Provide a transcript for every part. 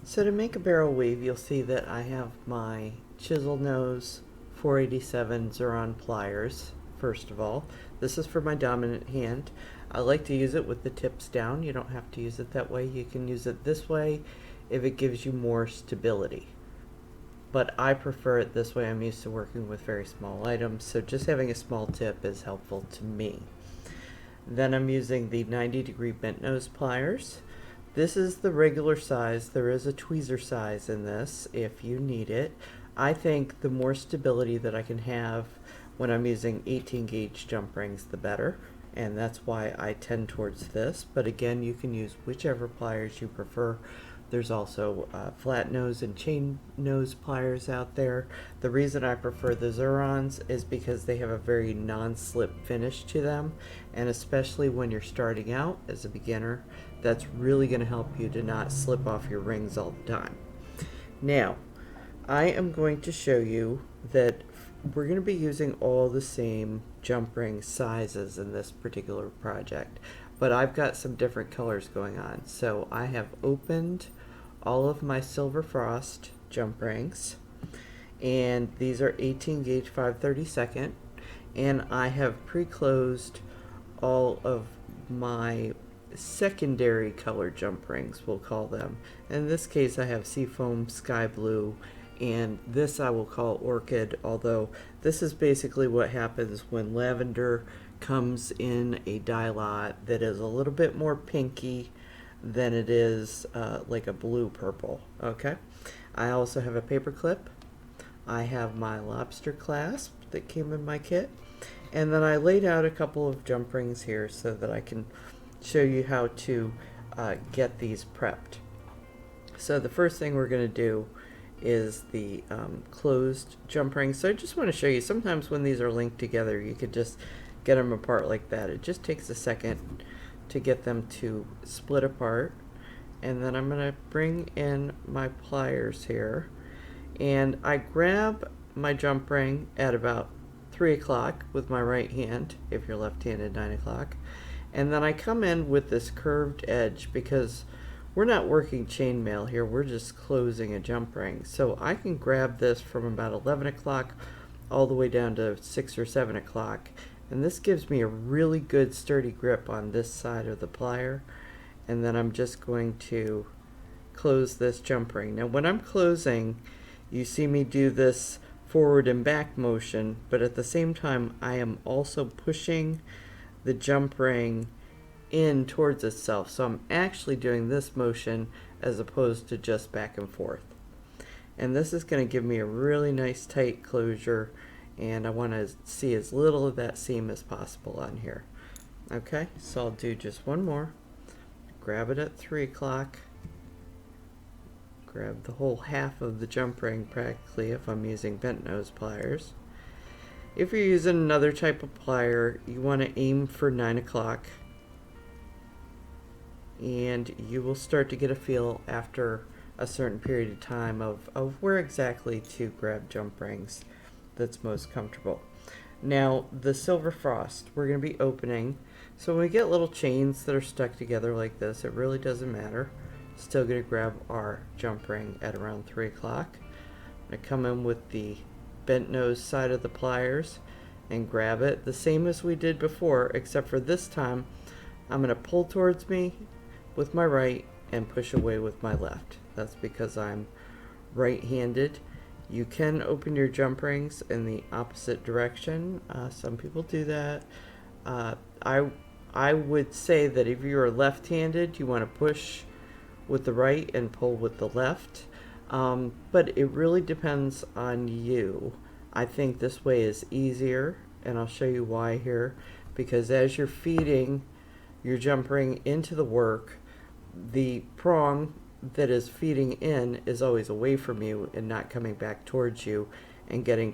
So to make a barrel weave, you'll see that I have my chisel nose 487 Xuron pliers. First of all, this is for my dominant hand. I like to use it with the tips down. You don't have to use it that way. You can use it this way if it gives you more stability. But I prefer it this way. I'm used to working with very small items, so just having a small tip is helpful to me. Then I'm using the 90-degree bent nose pliers. This is the regular size. There is a tweezer size in this if you need it. I think the more stability that I can have when I'm using 18 gauge jump rings, the better. And that's why I tend towards this. But again, you can use whichever pliers you prefer. There's also flat nose and chain nose pliers out there. The reason I prefer the Xurons is because they have a very non-slip finish to them, and especially when you're starting out as a beginner, that's really going to help you to not slip off your rings all the time. Now, I am going to show you that we're going to be using all the same jump ring sizes in this particular project, but I've got some different colors going on. So I have opened all of my Silver Frost jump rings, and these are 18 gauge 5/32, and I have pre-closed all of my secondary color jump rings, we'll call them. In this case I have Seafoam, Sky Blue, and this I will call Orchid, although this is basically what happens when lavender comes in a dye lot that is a little bit more pinky than it is like a blue purple. Okay, I also have a paper clip. I have my lobster clasp that came in my kit, and then I laid out a couple of jump rings here so that I can show you how to get these prepped. So the first thing we're going to do is the closed jump ring. So I just want to show you, sometimes when these are linked together you could just get them apart like that. It just takes a second to get them to split apart. And then I'm going to bring in my pliers here, and I grab my jump ring at about 3 o'clock with my right hand, if you're left-handed 9 o'clock, and then I come in with this curved edge because we're not working chainmail here, we're just closing a jump ring. So I can grab this from about 11 o'clock all the way down to 6 or 7 o'clock, and this gives me a really good sturdy grip on this side of the plier. And then I'm just going to close this jump ring. Now when I'm closing, you see me do this forward and back motion, but at the same time I am also pushing the jump ring in towards itself. So I'm actually doing this motion as opposed to just back and forth. And this is going to give me a really nice tight closure, and I want to see as little of that seam as possible on here. Okay, so I'll do just one more. Grab it at 3 o'clock. Grab the whole half of the jump ring practically if I'm using bent nose pliers. If you're using another type of plier, you want to aim for 9 o'clock, and you will start to get a feel after a certain period of time of where exactly to grab jump rings that's most comfortable. Now the Silver Frost we're going to be opening, so when we get little chains that are stuck together like this, it really doesn't matter. Still going to grab our jump ring at around 3 o'clock. I'm going to come in with the bent nose side of the pliers and grab it the same as we did before, except for this time I'm going to pull towards me with my right and push away with my left. That's because I'm right-handed. You can open your jump rings in the opposite direction. Some people do that. I would say that if you are left-handed, you want to push with the right and pull with the left. But it really depends on you. I think this way is easier, and I'll show you why here. Because as you're feeding your jump ring into the work, the prong that is feeding in is always away from you and not coming back towards you and getting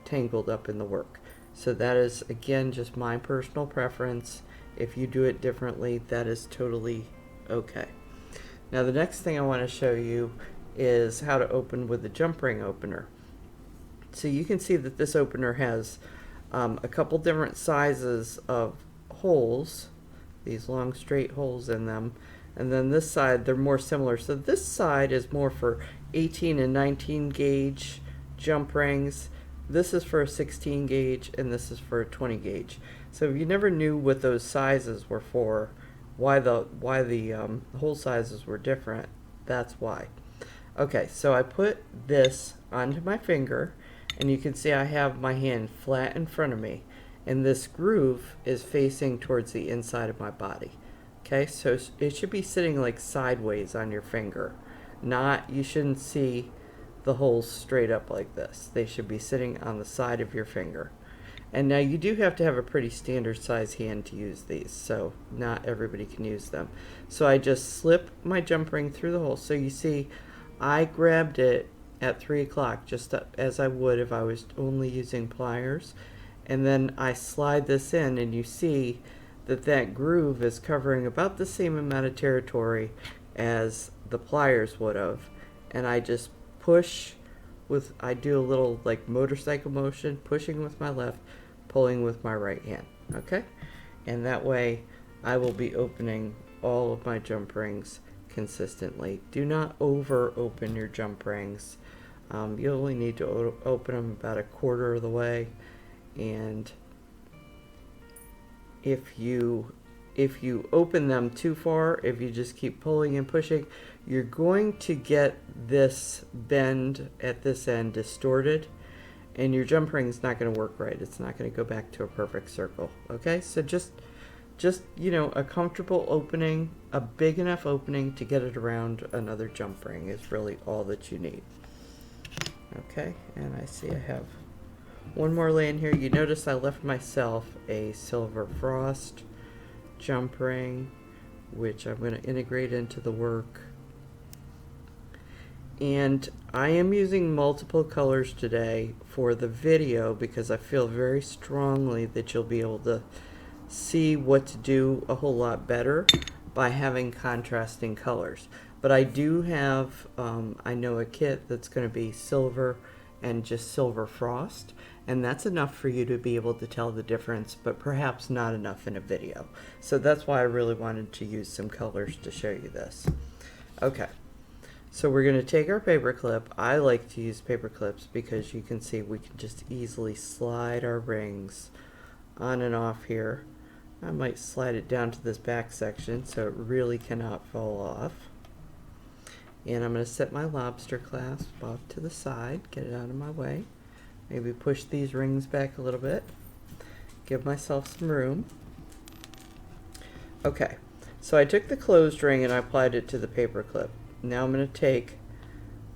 tangled up in the work. So that is, again, just my personal preference. If you do it differently, that is totally okay. Now the next thing I want to show you is how to open with the jump ring opener. So you can see that this opener has a couple different sizes of holes, these long straight holes in them, and then this side they're more similar. So this side is more for 18 and 19 gauge jump rings. This is for a 16 gauge, and this is for a 20 gauge. So if you never knew what those sizes were for, why the hole sizes were different, that's why. Okay, so I put this onto my finger, and you can see I have my hand flat in front of me, and this groove is facing towards the inside of my body. Okay, so it should be sitting like sideways on your finger. You shouldn't see the holes straight up like this. They should be sitting on the side of your finger. And now you do have to have a pretty standard size hand to use these, so not everybody can use them. So I just slip my jump ring through the hole. So you see I grabbed it at 3 o'clock, just as I would if I was only using pliers. And then I slide this in, and you see that that groove is covering about the same amount of territory as the pliers would have. And I just push with, I do a little like motorcycle motion, pushing with my left, pulling with my right hand. Okay? And that way I will be opening all of my jump rings consistently. Do not over open your jump rings. You only need to open them about a quarter of the way, and if you open them too far, if you just keep pulling and pushing, you're going to get this bend at this end distorted, and your jump ring is not going to work right. It's not going to go back to a perfect circle. Okay, so just you know, a comfortable opening, a big enough opening to get it around another jump ring is really all that you need. Okay, and I see I have one more laying here. You notice I left myself a silver frost jump ring, which I'm going to integrate into the work. And I am using multiple colors today for the video because I feel very strongly that you'll be able to see what to do a whole lot better by having contrasting colors. But I do have, I know a kit that's going to be silver and just silver frost, and that's enough for you to be able to tell the difference, but perhaps not enough in a video. So that's why I really wanted to use some colors to show you this. Okay, so we're going to take our paper clip. I like to use paper clips because you can see we can just easily slide our rings on and off here. I might slide it down to this back section so it really cannot fall off. And I'm going to set my lobster clasp off to the side, get it out of my way. Maybe push these rings back a little bit. Give myself some room. Okay, so I took the closed ring and I applied it to the paper clip. Now I'm going to take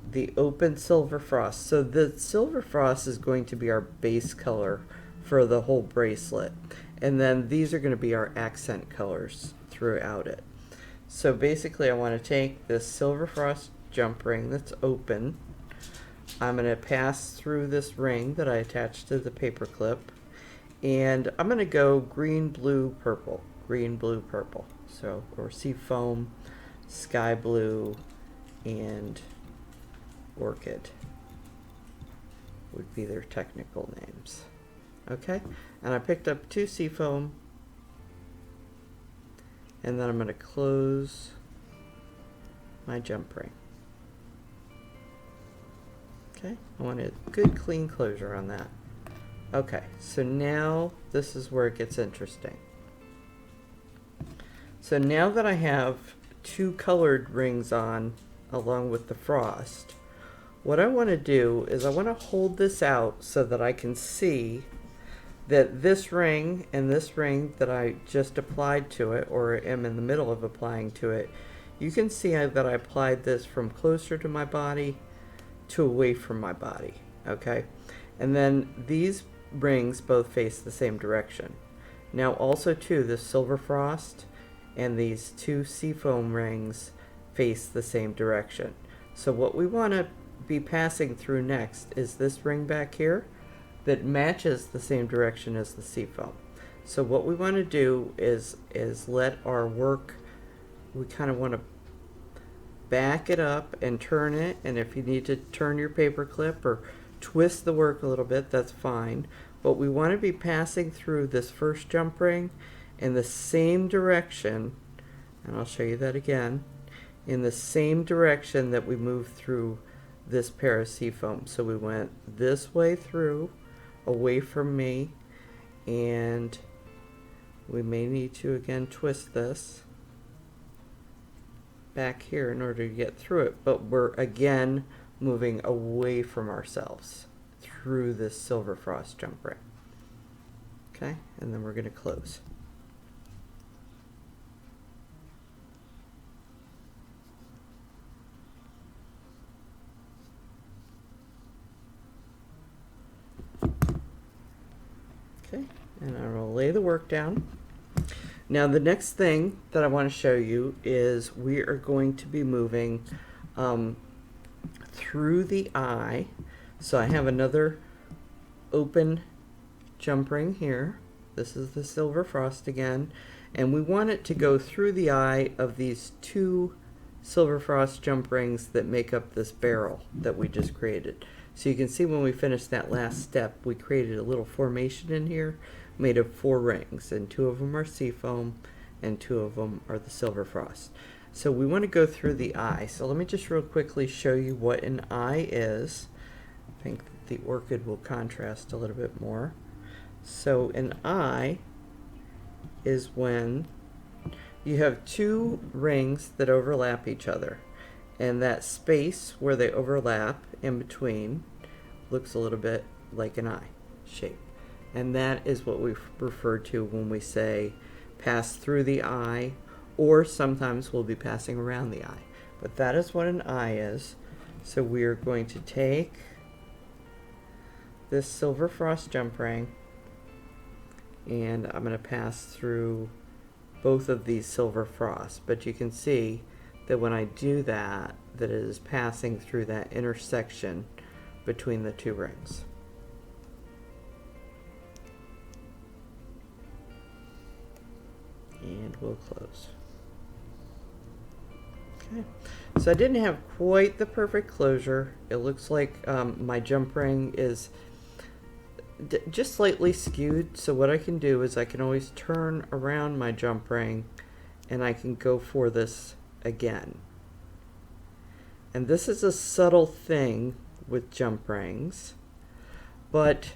the open silver frost. So the silver frost is going to be our base color for the whole bracelet. And then these are going to be our accent colors throughout it. So basically I want to take this silver frost jump ring that's open. I'm going to pass through this ring that I attached to the paper clip, and I'm going to go green, blue, purple. Green, blue, purple. So, or sea foam, sky blue, and orchid would be their technical names. Okay, and I picked up 2 sea foam, and then I'm going to close my jump ring. Okay, I want a good clean closure on that. Okay, so now this is where it gets interesting. So now that I have 2 colored rings on along with the frost, what I want to do is I want to hold this out so that I can see that this ring and this ring that I just applied to it, or am in the middle of applying to it, you can see that I applied this from closer to my body to away from my body. Okay, and then these rings both face the same direction. Now also too, the silver frost and these 2 seafoam rings face the same direction. So what we want to be passing through next is this ring back here that matches the same direction as the seafoam. So what we want to do is let our work, we kind of want to back it up and turn it, and if you need to turn your paper clip or twist the work a little bit, that's fine. But we want to be passing through this first jump ring in the same direction and I'll show you that again, in the same direction that we moved through this pair of seafoam. So we went this way through, away from me, and we may need to again twist this back here in order to get through it, but we're again moving away from ourselves through this silver frost jump ring. Okay, and then we're going to close. Okay, and I'm going to lay the work down. Now the next thing that I want to show you is we are going to be moving through the eye. So I have another open jump ring here. This is the silver frost again, and we want it to go through the eye of these two silver frost jump rings that make up this barrel that we just created. So you can see when we finished that last step, we created a little formation in here made of 4 rings, and 2 of them are seafoam and 2 of them are the silver frost. So we want to go through the eye. So let me just real quickly show you what an eye is. I think the orchid will contrast a little bit more. So an eye is when you have 2 rings that overlap each other, and that space where they overlap in between looks a little bit like an eye shape. And that is what we refer to when we say pass through the eye, or sometimes we'll be passing around the eye. But that is what an eye is. So we are going to take this silver frost jump ring, and I'm going to pass through both of these silver frosts. But you can see that when I do that, that it is passing through that intersection between the 2 rings. And we'll close. Okay, so I didn't have quite the perfect closure. It looks like my jump ring is just slightly skewed, so what I can do is I can always turn around my jump ring and I can go for this again. And this is a subtle thing with jump rings, but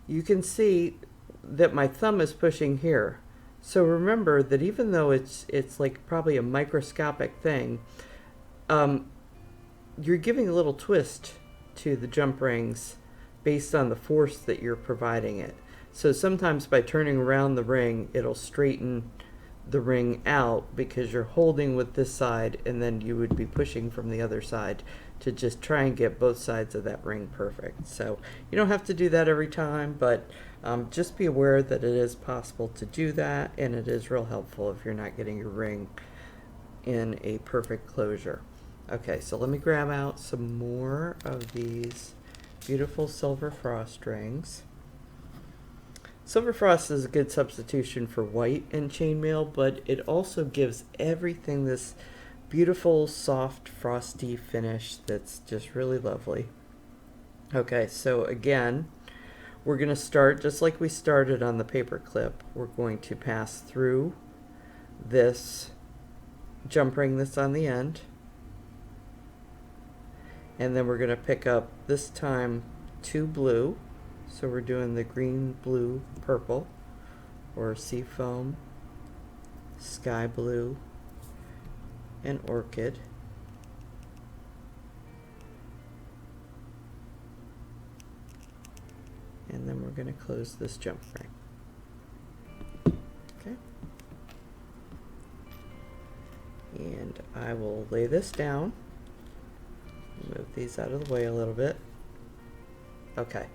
you can see that my thumb is pushing here. So remember that even though it's like probably a microscopic thing, you're giving a little twist to the jump rings based on the force that you're providing it. So sometimes by turning around the ring, it'll straighten the ring out because you're holding with this side, and then you would be pushing from the other side to just try and get both sides of that ring perfect. So you don't have to do that every time, but just be aware that it is possible to do that, and it is real helpful if you're not getting your ring in a perfect closure. Okay, so let me grab out some more of these beautiful silver frost rings. Silver frost is a good substitution for white and chainmail, but it also gives everything this beautiful, soft, frosty finish that's just really lovely. Okay, so again, we're going to start just like we started on the paper clip. We're going to pass through this jump ring that's on the end, and then we're going to pick up this time 2 blue. So we're doing the green, blue, purple, or seafoam, sky blue, and orchid. And then we're going to close this jump ring. Okay. And I will lay this down. Move these out of the way a little bit. Okay.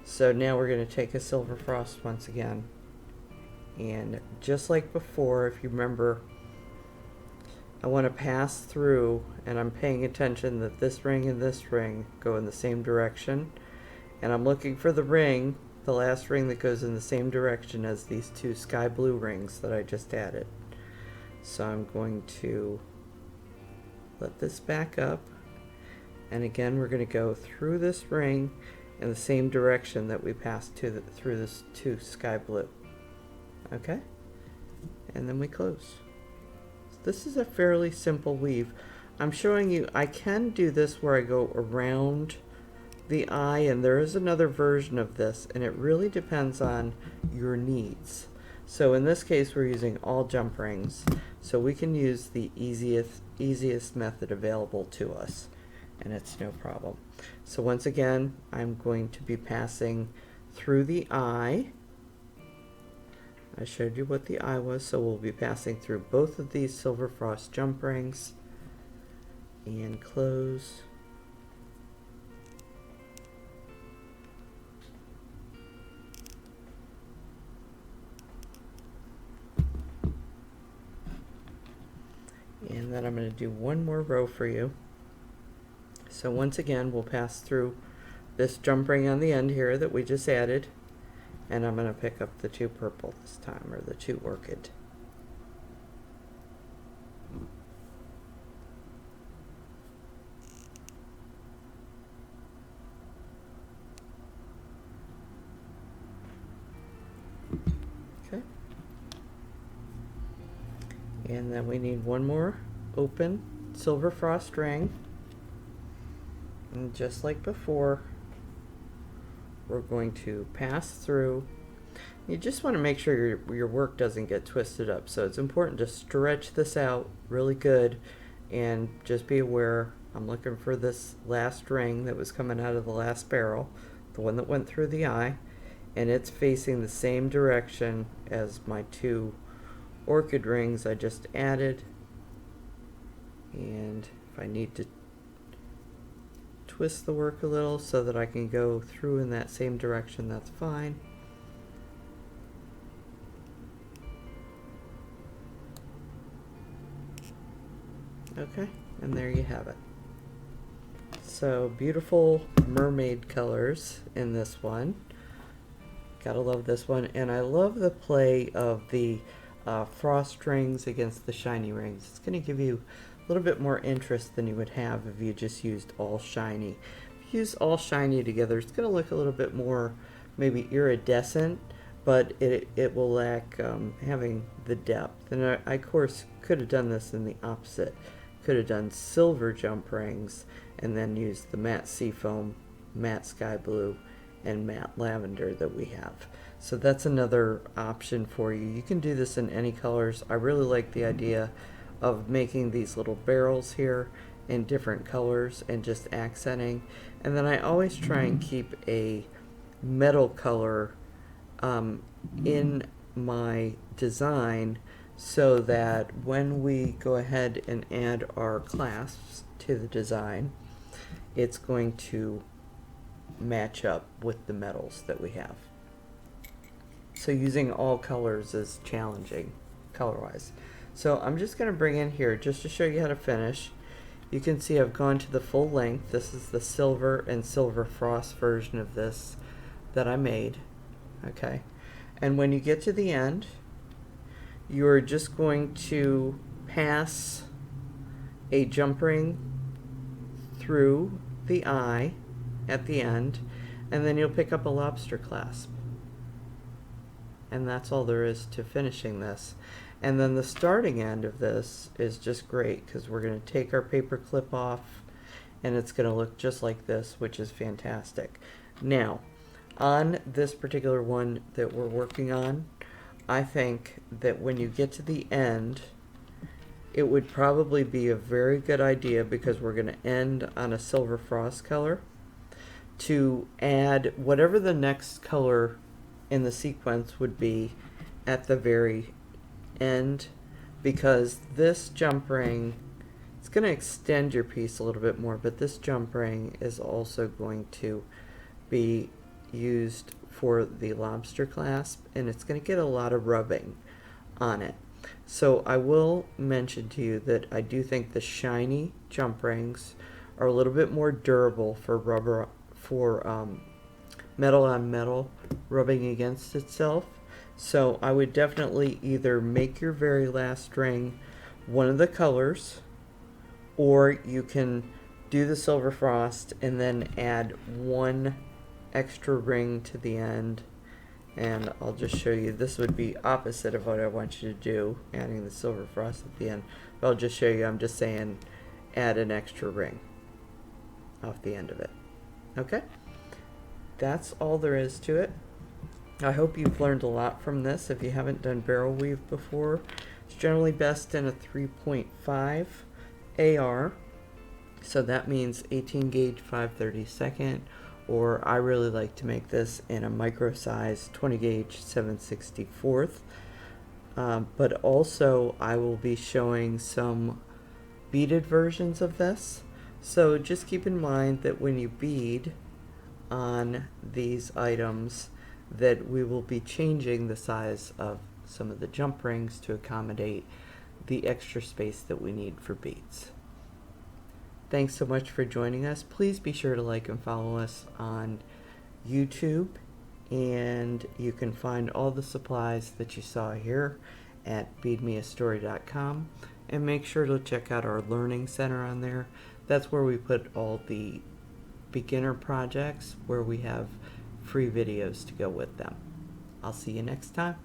So now we're going to take a silver frost once again, and just like before, if you remember, I want to pass through, and I'm paying attention that this ring and this ring go in the same direction, and I'm looking for the ring, the last ring that goes in the same direction as these 2 sky blue rings that I just added. So I'm going to let this back up, and again we're going to go through this ring in the same direction that we passed through this 2 sky blue. Okay? And then we close. this is a fairly simple weave. I'm showing you, I can do this where I go around the eye, and there is another version of this, and it really depends on your needs. So in this case, we're using all jump rings, so we can use the easiest method available to us, and it's no problem. So once again, I'm going to be passing through the eye. I showed you what the eye was, so we'll be passing through both of these silver frost jump rings and close. And then I'm going to do one more row for you. So once again, we'll pass through this jump ring on the end here that we just added, and I'm going to pick up the 2 purple this time, or the 2 orchid. Okay. And then we need one more open silver frost ring. And just like before, we're going to pass through. You just want to make sure your work doesn't get twisted up. So it's important to stretch this out really good, and just be aware, I'm looking for this last ring that was coming out of the last barrel, the one that went through the eye, and it's facing the same direction as my 2 orchid rings I just added. And if I need to twist the work a little so that I can go through in that same direction, that's fine. Okay, and there you have it. So beautiful mermaid colors in this one. Gotta love this one, and I love the play of the frost rings against the shiny rings. It's going to give you a little bit more interest than you would have if you just used all shiny. If you use all shiny together, it's going to look a little bit more maybe iridescent, but it will lack having the depth. And I of course could have done this in the opposite. Could have done silver jump rings and then used the matte seafoam, matte sky blue, and matte lavender that we have. So that's another option for you. You can do this in any colors. I really like the idea of making these little barrels here in different colors and just accenting. And then I always try and keep a metal color in my design, so that when we go ahead and add our clasps to the design, it's going to match up with the metals that we have. So using all colors is challenging color-wise. So I'm just going to bring in here just to show you how to finish. You can see I've gone to the full length. This is the silver and silver frost version of this that I made. Okay, and when you get to the end, you're just going to pass a jump ring through the eye at the end, and then you'll pick up a lobster clasp. And that's all there is to finishing this. And then the starting end of this is just great, because we're going to take our paper clip off, and it's going to look just like this, which is fantastic. Now, on this particular one that we're working on, I think that when you get to the end, it would probably be a very good idea, because we're going to end on a silver frost color, to add whatever the next color in the sequence would be at the very end, because this jump ring, it's going to extend your piece a little bit more, but this jump ring is also going to be used for the lobster clasp, and it's going to get a lot of rubbing on it. So I will mention to you that I do think the shiny jump rings are a little bit more durable for rubber, for metal on metal rubbing against itself. So I would definitely either make your very last ring one of the colors, or you can do the silver frost and then add one extra ring to the end And I'll just show you, this would be opposite of what I want you to do, adding the silver frost at the end. But I'll just show you, I'm just saying add an extra ring off the end of it. Okay? That's all there is to it. I hope you've learned a lot from this. If you haven't done barrel weave before, it's generally best in a 3.5 AR. So that means 18 gauge 5/32, or I really like to make this in a micro size 20 gauge 7/64. But also I will be showing some beaded versions of this. So just keep in mind that when you bead on these items, that we will be changing the size of some of the jump rings to accommodate the extra space that we need for beads. Thanks so much for joining us. Please be sure to like and follow us on YouTube, and you can find all the supplies that you saw here at beadmeastory.com, and make sure to check out our learning center on there. That's where we put all the beginner projects where we have free videos to go with them. I'll see you next time.